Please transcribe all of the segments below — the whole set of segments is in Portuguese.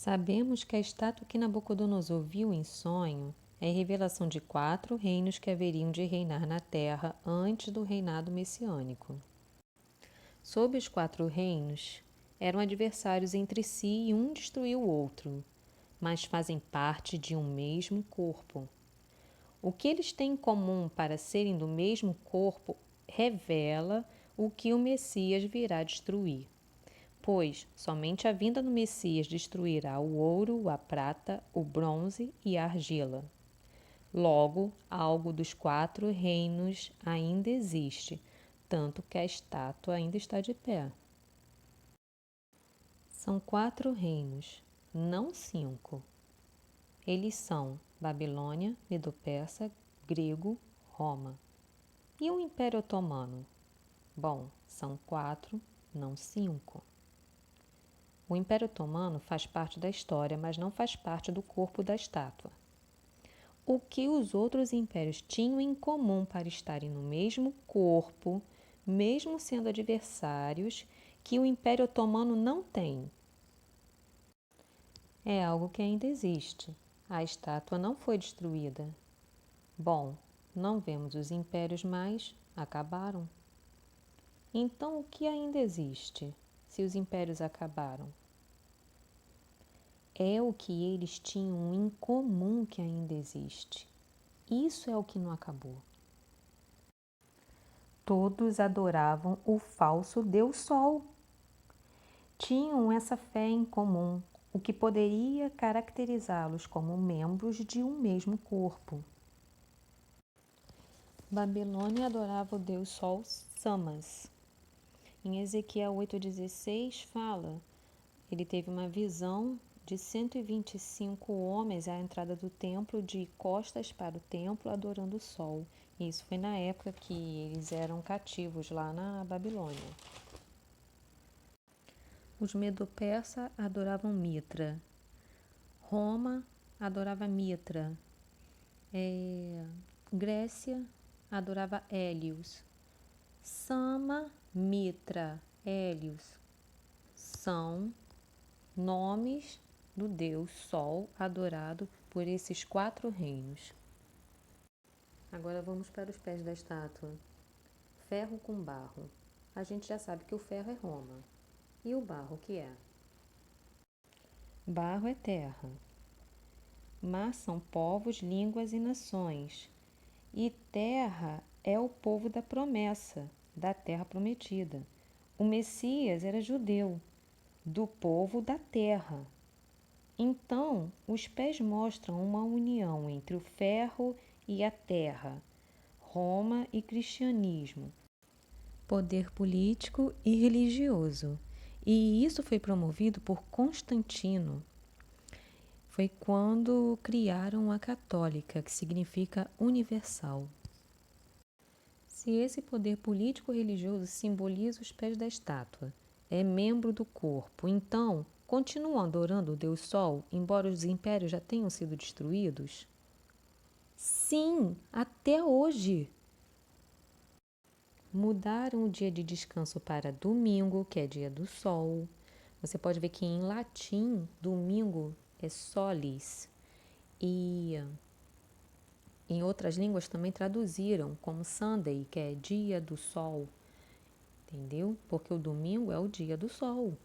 Sabemos que a estátua que Nabucodonosor viu em sonho é a revelação de 4 reinos que haveriam de reinar na terra antes do reinado messiânico. Sob os 4 reinos, eram adversários entre si e um destruiu o outro, mas fazem parte de um mesmo corpo. O que eles têm em comum para serem do mesmo corpo revela o que o Messias virá destruir. Pois somente a vinda do Messias destruirá o ouro, a prata, o bronze e a argila. Logo, algo dos 4 reinos ainda existe, tanto que a estátua ainda está de pé. São 4 reinos, não 5. Eles são Babilônia, Medo-Persa, Grego, Roma. E o Império Otomano? Bom, são 4, não 5. O Império Otomano faz parte da história, mas não faz parte do corpo da estátua. O que os outros impérios tinham em comum para estarem no mesmo corpo, mesmo sendo adversários, que o Império Otomano não tem? É algo que ainda existe. A estátua não foi destruída. Bom, não vemos os impérios mais, acabaram. Então, o que ainda existe, se os impérios acabaram? É o que eles tinham em comum que ainda existe. Isso é o que não acabou. Todos adoravam o falso Deus Sol. Tinham essa fé em comum, o que poderia caracterizá-los como membros de um mesmo corpo. Babilônia adorava o Deus Sol Samas. Em Ezequiel 8,16 fala, ele teve uma visão de 125 homens à entrada do templo, de costas para o templo, adorando o sol. Isso foi na época que eles eram cativos lá na Babilônia. Os Medo-Persa adoravam Mitra. Roma adorava Mitra. Grécia adorava Hélios. Sama, Mitra, Hélios são nomes do Deus Sol adorado por esses 4 reinos. Agora vamos para os pés da estátua. Ferro com barro. A gente já sabe que o ferro é Roma. E o barro, o que é? Barro é terra. Mar são povos, línguas e nações. E terra é o povo da promessa, da terra prometida. O Messias era judeu, do povo da terra. Então, os pés mostram uma união entre o ferro e a terra, Roma e cristianismo, poder político e religioso. E isso foi promovido por Constantino. Foi quando criaram a católica, que significa universal. Se esse poder político-religioso simboliza os pés da estátua, é membro do corpo, então continuam adorando o Deus Sol, embora os impérios já tenham sido destruídos? Sim, até hoje. Mudaram o dia de descanso para domingo, que é dia do sol. Você pode ver que em latim, domingo é solis. E em outras línguas também traduziram como Sunday, que é dia do sol. Entendeu? Porque o domingo é o dia do sol.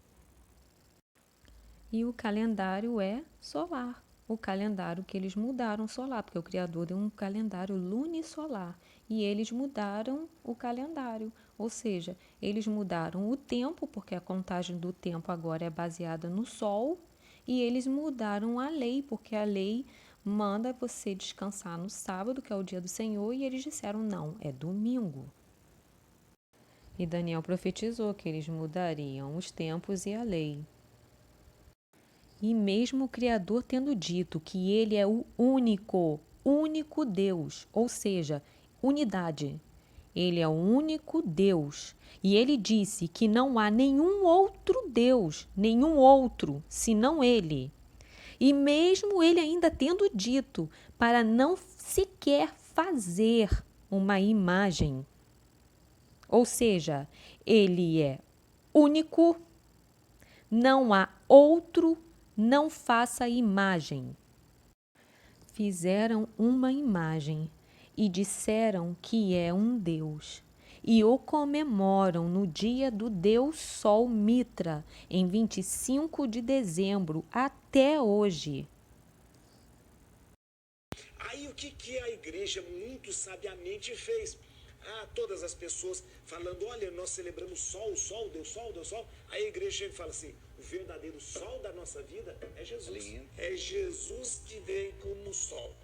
E o calendário é solar. O calendário que eles mudaram solar, porque o Criador deu um calendário lunisolar. E eles mudaram o calendário. Ou seja, eles mudaram o tempo, porque a contagem do tempo agora é baseada no sol. E eles mudaram a lei, porque a lei manda você descansar no sábado, que é o dia do Senhor. E eles disseram, não, é domingo. E Daniel profetizou que eles mudariam os tempos e a lei. E mesmo o Criador tendo dito que ele é o único Deus, ou seja, unidade. Ele é o único Deus. E ele disse que não há nenhum outro Deus, nenhum outro, senão ele. E mesmo ele ainda tendo dito para não sequer fazer uma imagem. Ou seja, ele é único, não há outro Não faça imagem. Fizeram uma imagem e disseram que é um deus, e o comemoram no dia do deus Sol Mitra, em 25 de dezembro, até hoje. Aí o que a igreja muito sabiamente fez? Todas as pessoas falando, olha, nós celebramos sol, sol, Deus sol, Deus sol. Aí a igreja chega e fala assim, o verdadeiro sol da nossa vida é Jesus. É Jesus que vem como sol.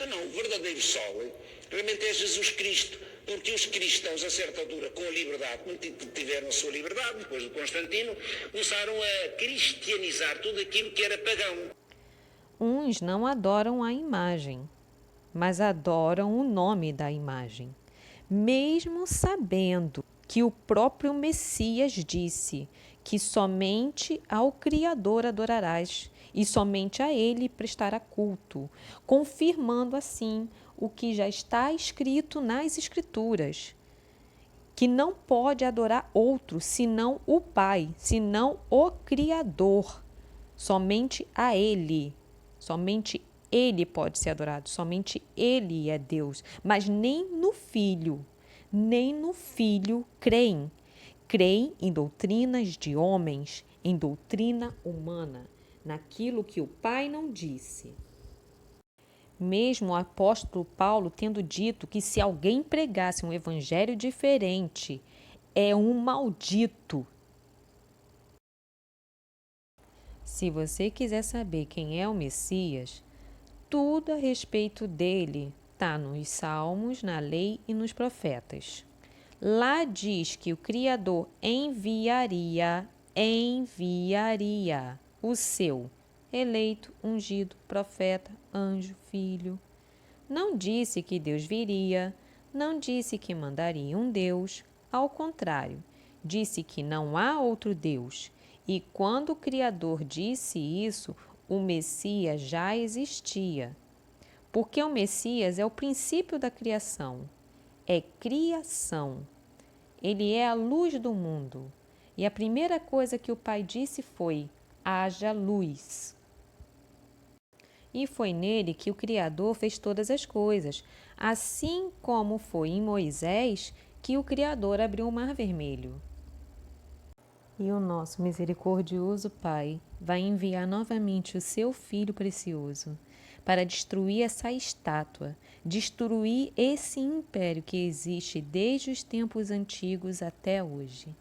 Não, o verdadeiro sol realmente é Jesus Cristo, porque os cristãos, a certa altura, com a liberdade, quando tiveram a sua liberdade, depois do Constantino, começaram a cristianizar tudo aquilo que era pagão. Uns não adoram a imagem, mas adoram o nome da imagem, mesmo sabendo que o próprio Messias disse que somente ao Criador adorarás e somente a ele prestará culto, confirmando assim o que já está escrito nas Escrituras, que não pode adorar outro senão o Pai, senão o Criador, somente a ele. Somente ele pode ser adorado, somente ele é Deus, mas nem no Filho creem. Creem em doutrinas de homens, em doutrina humana, naquilo que o Pai não disse. Mesmo o apóstolo Paulo tendo dito que se alguém pregasse um evangelho diferente, é um maldito. Se você quiser saber quem é o Messias, tudo a respeito dele está nos Salmos, na Lei e nos Profetas. Lá diz que o Criador enviaria o seu eleito, ungido, profeta, anjo, filho. Não disse que Deus viria, não disse que mandaria um Deus, ao contrário, disse que não há outro Deus. E quando o Criador disse isso, o Messias já existia. Porque o Messias é o princípio da criação. É criação. Ele é a luz do mundo. E a primeira coisa que o Pai disse foi: haja luz. E foi nele que o Criador fez todas as coisas, assim como foi em Moisés que o Criador abriu o Mar Vermelho. E o nosso misericordioso Pai vai enviar novamente o seu Filho precioso para destruir essa estátua, destruir esse império que existe desde os tempos antigos até hoje.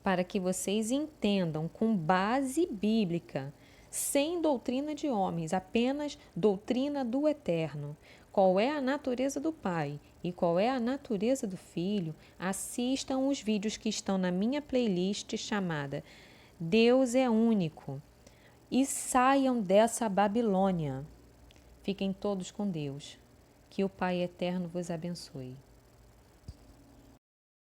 Para que vocês entendam com base bíblica, sem doutrina de homens, apenas doutrina do Eterno, qual é a natureza do Pai e qual é a natureza do Filho, assistam os vídeos que estão na minha playlist chamada Deus é Único e saiam dessa Babilônia. Fiquem todos com Deus. Que o Pai Eterno vos abençoe.